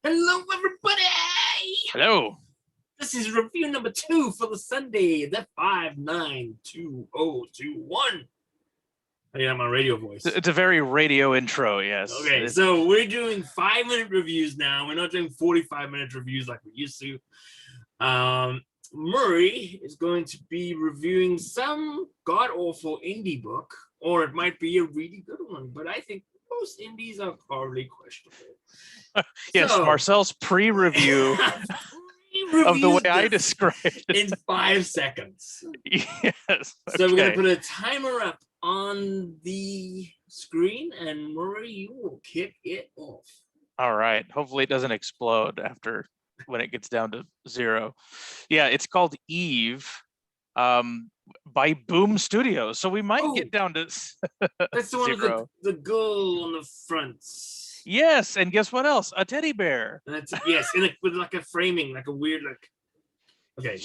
Hello, everybody! Hello. This is review number 2 for the Sunday, the 592021. I got my radio voice. It's a very radio intro, yes. Okay, so we're doing 5-minute reviews now. We're not doing 45-minute reviews like we used to. Murray is going to be reviewing some god-awful indie book, or it might be a really good one, but I think most indies are probably questionable. Yes, so, Marcel's pre-review of the way I described it. In 5 seconds. Yes. Okay. So we're going to put a timer up on the screen, and Murray, you will kick it off. All right. Hopefully it doesn't explode when it gets down to 0. Yeah, it's called Eve by Boom Studios. So we might get down to that's the one with the girl on the front. Yes, and guess what else? A teddy bear. Yes, with like a framing, like a weird Okay.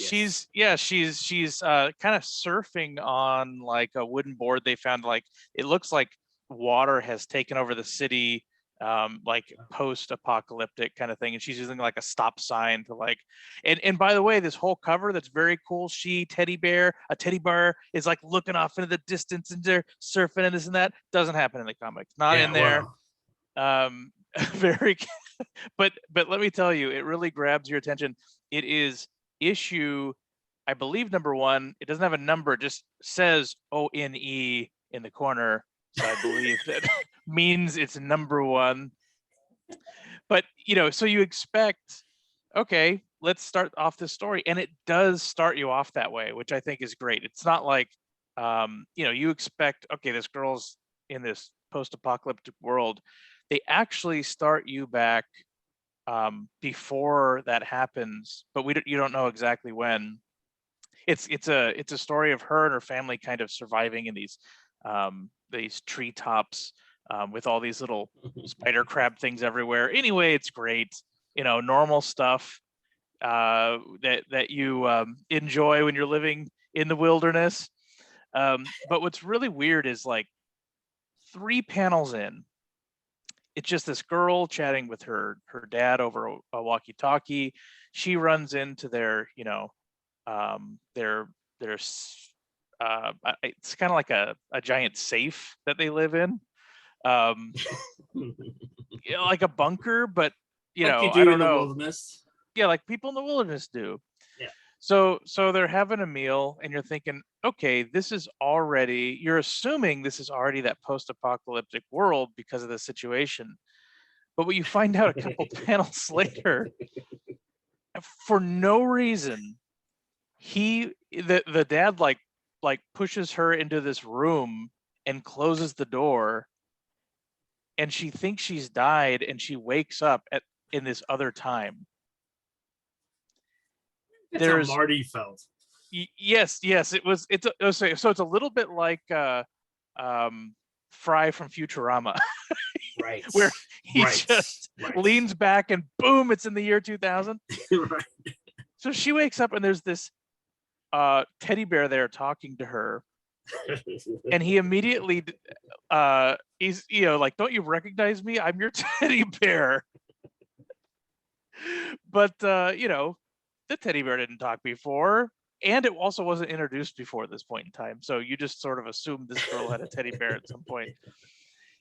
Yes. She's kind of surfing on like a wooden board they found. Like it looks like water has taken over the city, like post-apocalyptic kind of thing, and she's using like a stop sign to like. And by the way, this whole cover that's very cool. A teddy bear is like looking off into the distance and they're surfing and this and that. Doesn't happen in the comics. Not in there. Wow. Very, but let me tell you, it really grabs your attention. It is issue, I believe, number 1. It doesn't have a number, it just says ONE in the corner, so I believe that means it's number 1. But so you expect, okay, let's start off this story, and it does start you off that way, which I think is great. It's not like you expect, okay, this girl's in this post-apocalyptic world. They actually start you back before that happens, but you don't know exactly when. It's a story of her and her family kind of surviving in these treetops with all these little spider crab things everywhere. Anyway, it's great. Normal stuff that you enjoy when you're living in the wilderness. But what's really weird is like 3 panels in, it's just this girl chatting with her dad over a walkie-talkie. She runs into their it's kind of like a giant safe that they live in, like a bunker, but like you do I don't in the know. Wilderness. Yeah, like people in the wilderness do. Yeah. So they're having a meal, and you're thinking, okay, you're assuming this is already that post-apocalyptic world because of the situation. But what you find out a couple panels later, for no reason, the dad like pushes her into this room and closes the door, and she thinks she's died, and she wakes up in this other time. That's how Marty felt. Yes, it was. So it's a little bit like Fry from Futurama. Right. Where he just leans back and boom, it's in the year 2000. Right. So she wakes up and there's this teddy bear there talking to her. And he immediately he's like, don't you recognize me? I'm your teddy bear. But the teddy bear didn't talk before, and it also wasn't introduced before this point in time. So you just sort of assumed this girl had a teddy bear at some point.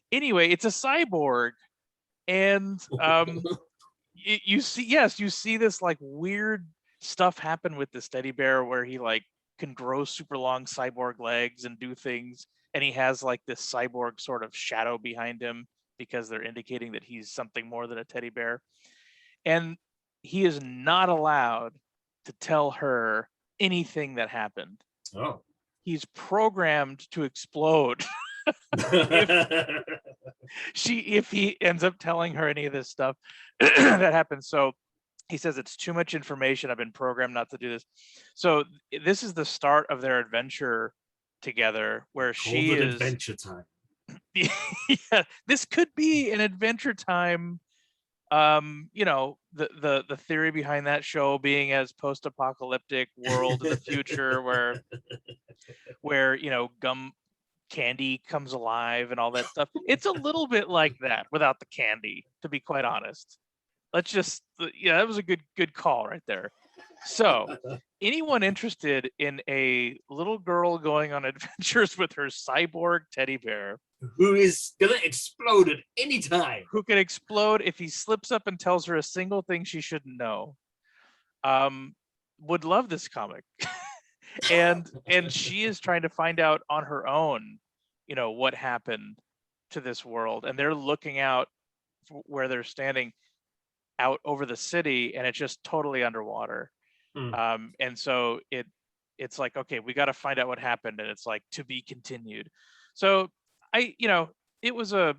Anyway, it's a cyborg, and you see this like weird stuff happen with this teddy bear where he like can grow super long cyborg legs and do things, and he has like this cyborg sort of shadow behind him because they're indicating that he's something more than a teddy bear, and he is not allowed to tell her anything that happened. Oh. He's programmed to explode. if he ends up telling her any of this stuff that happens. So he says it's too much information. I've been programmed not to do this. So this is the start of their adventure together, where she is adventure time. Yeah, this could be an Adventure Time. The theory behind that show being as post-apocalyptic world in the future where gum candy comes alive and all that stuff. It's a little bit like that without the candy, to be quite honest. let's just, yeah, that was a good call right there. So anyone interested in a little girl going on adventures with her cyborg teddy bear Who is gonna explode at any time? who can explode if he slips up and tells her a single thing she shouldn't know, would love this comic. and she is trying to find out on her own, what happened to this world, and they're looking out where they're standing out over the city, and it's just totally underwater. And so it's like, okay, we got to find out what happened, and it's like, to be continued. So it was a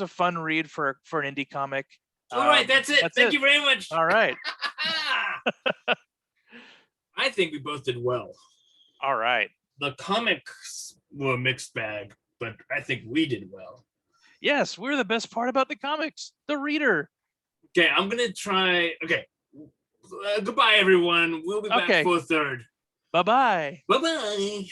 fun read for an indie comic. All right, that's it. Thank you very much. All right. I think we both did well. All right. The comics were a mixed bag, but I think we did well. Yes, we're the best part about the comics, the reader. Okay, I'm gonna try. Okay, goodbye, everyone. We'll be back for a third. Bye-bye. Bye-bye.